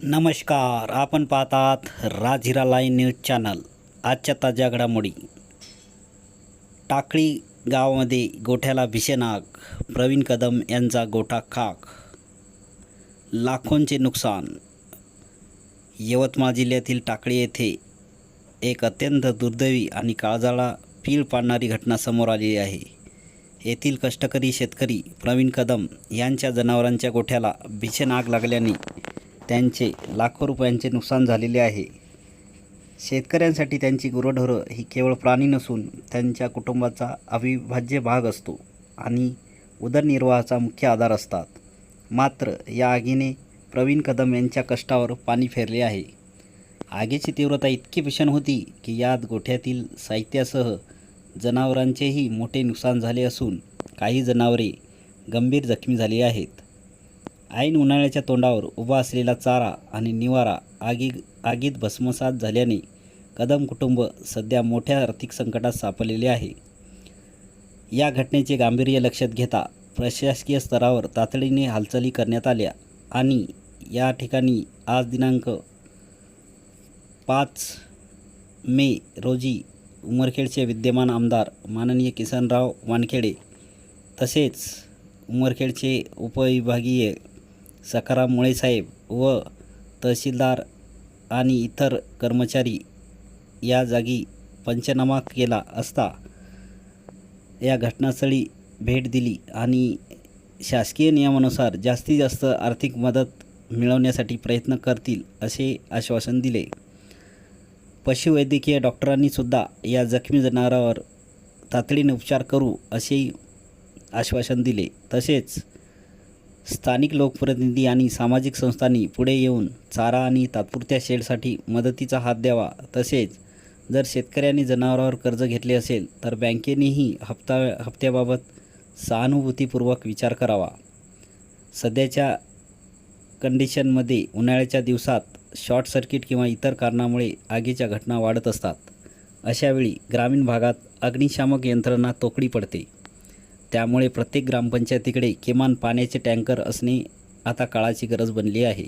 नमस्कार, आपण पाहतात राजहिरा लाईव्ह न्यूज चॅनल. आजच्या ताज्या घडामोडी. टाकळी गावामध्ये गोठ्याला भीषण आग, प्रवीण कदम यांचा गोठा खाक, लाखोंचे नुकसान. यवतमाळ जिल्ह्यातील टाकळी येथे एक अत्यंत दुर्दैवी आणि काळजाला पीळ पाडणारी घटना समोर आलेली आहे. येथील कष्टकरी शेतकरी प्रवीण कदम यांच्या जनावरांच्या गोठ्याला भीषण आग लागल्याने त्यांचे लाखो रुपयांचे नुकसान झालेले आहे. शेतकऱ्यांसाठी त्यांची गुरंढोरं ही केवळ प्राणी नसून त्यांच्या कुटुंबाचा अविभाज्य भाग असतो आणि उदरनिर्वाहाचा मुख्य आधार असतात. मात्र या आगीने प्रवीण कदम यांच्या कष्टावर पाणी फेरले आहे. आगीची तीव्रता इतकी भीषण होती की यात गोठ्यातील साहित्यासह जनावरांचेही मोठे नुकसान झाले असून काही जनावरे गंभीर जखमी झाली आहेत. ऐन उन्हाळ्याच्या तोंडावर उभा असलेला चारा आणि निवारा आगीत भस्मसात झाल्याने कदम कुटुंब सध्या मोठ्या आर्थिक संकटात सापडलेले आहे. या घटनेचे गांभीर्य लक्षात घेता प्रशासकीय स्तरावर तातडीने हालचाली करण्यात आल्या आणि या ठिकाणी आज दिनांक 5 मे रोजी उमरखेडचे विद्यमान आमदार माननीय किसनराव वानखेडे तसेच उमरखेडचे उपविभागीय सखाराम मुळेसाहेब व तहसीलदार आणि इतर कर्मचारी या जागी पंचनामा केला असता या घटनास्थळी भेट दिली आणि शासकीय नियमानुसार जास्तीत जास्त आर्थिक मदत मिळवण्यासाठी प्रयत्न करतील असे आश्वासन दिले. पशुवैद्यकीय डॉक्टरांनीसुद्धा या जखमी जनावरांवर तातडीने उपचार करू असे आश्वासन दिले. तसेच स्थानिक लोकप्रतिनिधी आणि सामाजिक संस्थांनी पुढे येऊन चारा आणि तात्पुरत्या शेडसाठी मदतीचा हात द्यावा. तसेच जर शेतकऱ्यांनी जनावरांवर कर्ज घेतले असेल तर बँकेनेही हप्त्याबाबत सहानुभूतीपूर्वक विचार करावा. सध्याच्या कंडिशनमध्ये उन्हाळ्याच्या दिवसात शॉर्ट सर्किट किंवा इतर कारणामुळे आगीच्या घटना वाढत असतात. अशावेळी ग्रामीण भागात अग्निशामक यंत्रणा तोकडी पडते. त्यामुळे प्रत्येक ग्रामपंचायतीकडे किमान पाण्याचे टँकर असणे आता काळाची गरज बनली आहे.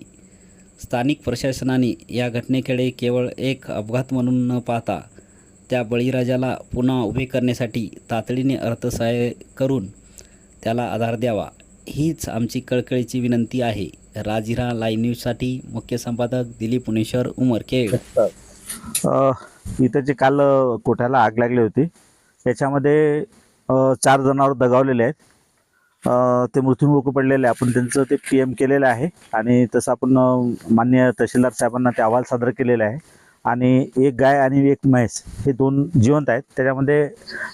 स्थानिक प्रशासनाने या घटनेकडे केवळ एक अपघात म्हणून न पाहता त्या बळीराजाला पुन्हा उभे करण्यासाठी तातडीने अर्थसहाय्य करून त्याला आधार द्यावा, हीच आमची कळकळीची विनंती आहे. राजहिरा लाईव्ह न्यूजसाठी मुख्य संपादक दिलीप पुणेश्वर, उमरखेड. इथं जे काल कोठ्याला आग लागली होती त्याच्यामध्ये 4 जनावर दगावलेले आहेत. ते मृत्युमुखी पडलेले. आपण त्यांचं ते PM केलेलं आहे आणि तसं आपण माननीय तहसीलदार साहेबांना ते अहवाल सादर केलेला आहे. आणि एक गाय आणि एक म्हैस हे 2 जिवंत आहेत. त्याच्यामध्ये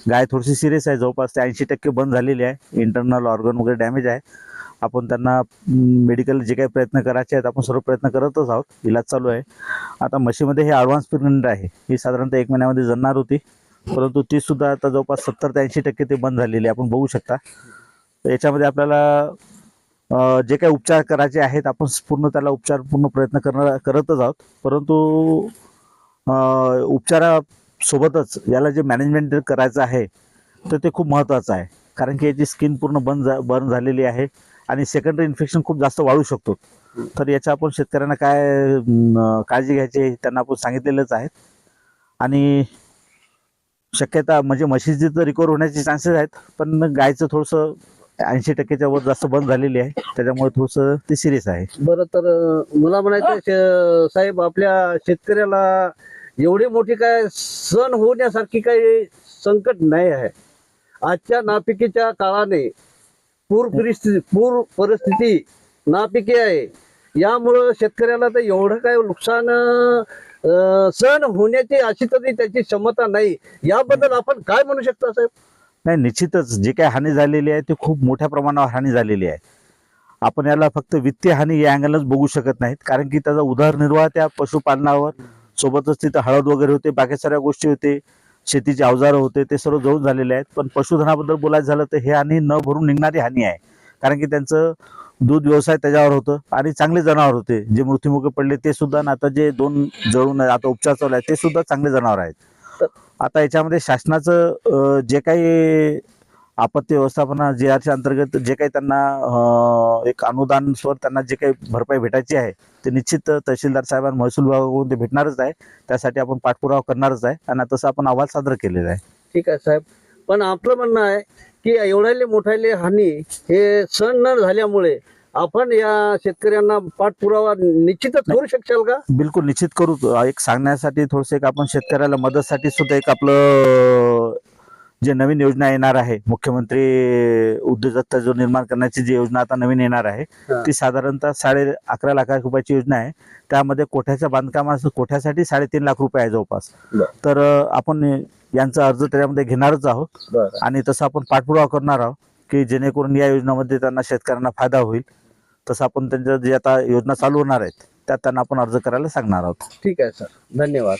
गाय थोडीशी सिरियस आहे, जवळपास ते 80% बंद झालेली आहे. इंटरनल ऑर्गन वगैरे डॅमेज आहे. आपण त्यांना मेडिकल जे काही प्रयत्न करायचे आहेत आपण सर्व प्रयत्न करतच आहोत, इलाज चालू आहे. आता म्हशीमध्ये हे ॲडव्हान्स प्रेग्नंट आहे. ही साधारणतः 1 महिन्यामध्ये जणणार होती, परंतु ती सुद्धा आता जवळपास 70 ते 80% ते बंद झालेली आहे. आपण बघू शकता. याच्यामध्ये आपल्याला जे काही उपचार करायचे आहेत आपण त्याला पूर्ण प्रयत्न करतच आहोत. परंतु उपचारासोबतच याला जे मॅनेजमेंट करायचं आहे तर ते खूप महत्त्वाचं आहे. कारण की याची स्किन पूर्ण बर्न झालेली आहे आणि सेकंडरी इन्फेक्शन खूप जास्त वाढू शकतो. तर याच्या आपण शेतकऱ्यांना काय काळजी घ्यायची त्यांना आपण सांगितलेलंच आहे. आणि शक्यता म्हणजे म्हशीची तर रिकवर होण्याचे चान्सेस आहेत, पण गायचं थोडंसं 80%च्या वर जास्त बंद झालेली आहे, त्याच्यामुळे थोडंसं ते सिरियस आहे. बरं, तर मला म्हणायचं साहेब, आपल्या शेतकऱ्याला एवढी मोठी काय सण होण्यासारखी काही संकट नाही आहे. आजच्या नापिकीच्या काळाने पूर परिस्थिती नापिकी आहे. यामुळं शेतकऱ्याला तर एवढं काय नुकसान सहन होण्याची अशी तरी त्याची क्षमता नाही. याबद्दल आपण काय म्हणू शकता साहेब? नाही, निश्चितच जे काही हानी झालेली आहे ती खूप मोठ्या प्रमाणावर हानी झालेली आहे. आपण याला फक्त वित्तीय हानी या अँगलच बघू शकत नाहीत, कारण की त्याचा उदरनिर्वाह त्या पशुपालनावर, सोबतच तिथं हळद वगैरे होते, बाकी साऱ्या गोष्टी होते, शेतीचे अवजारं होते, ते सर्व जळून झालेले आहेत. पण पशुधनाबद्दल बोलायचं झालं तर हे हानी न भरून निघणारी हानी आहे. कारण की त्यांचं दूध व्यवसाय त्याच्यावर होतं आणि चांगले जनावर होते. जे मृत्युमुखी पडले ते सुद्धा, आता जे 2 जळून आता उपचार चालू आहे ते सुद्धा चांगले जनावर आहेत. आता याच्यामध्ये शासनाचं जे काही आपत्ती व्यवस्थापना JRच्या अंतर्गत जे काही त्यांना एक अनुदान स्वरूप त्यांना जे काही भरपाई भेटायची आहे ते निश्चित तहसीलदार साहेबांना महसूल विभागाकडून ते भेटणारच आहे. त्यासाठी आपण पाठपुरावा करणारच आहे आणि तसं आपण अहवाल सादर केलेला आहे. ठीक आहे साहेब, पण आपलं म्हणणं आहे की एवढ्याले मोठ्याले हानी हे सण न झाल्यामुळे आपण या शेतकऱ्यांना पाठपुरावा निश्चितच करू शकशाल का? बिलकुल निश्चित करू. एक सांगण्यासाठी थोडंसं एक आपण शेतकऱ्याला मदतसाठी सुद्धा एक आपलं जे नवीन योजना येणार आहे, मुख्यमंत्री उद्योजकता जो निर्माण करण्याची जी योजना आता नवीन येणार आहे ती साधारणतः 11.5 लाख रुपयाची योजना आहे. त्यामध्ये कोठ्याच्या बांधकामास कोठ्यासाठी 3.5 लाख रुपये आहे जवळपास. तर आपण यांचा अर्ज त्याच्यामध्ये घेणारच आहोत आणि तसं आपण पाठपुरावा करणार आहोत की जेणेकरून या योजनेमध्ये त्यांना शेतकऱ्यांना फायदा होईल. तसं आपण त्यांच्या जे आता योजना चालू होणार आहेत त्यात त्यांना आपण अर्ज करायला सांगणार आहोत. ठीक आहे सर, धन्यवाद.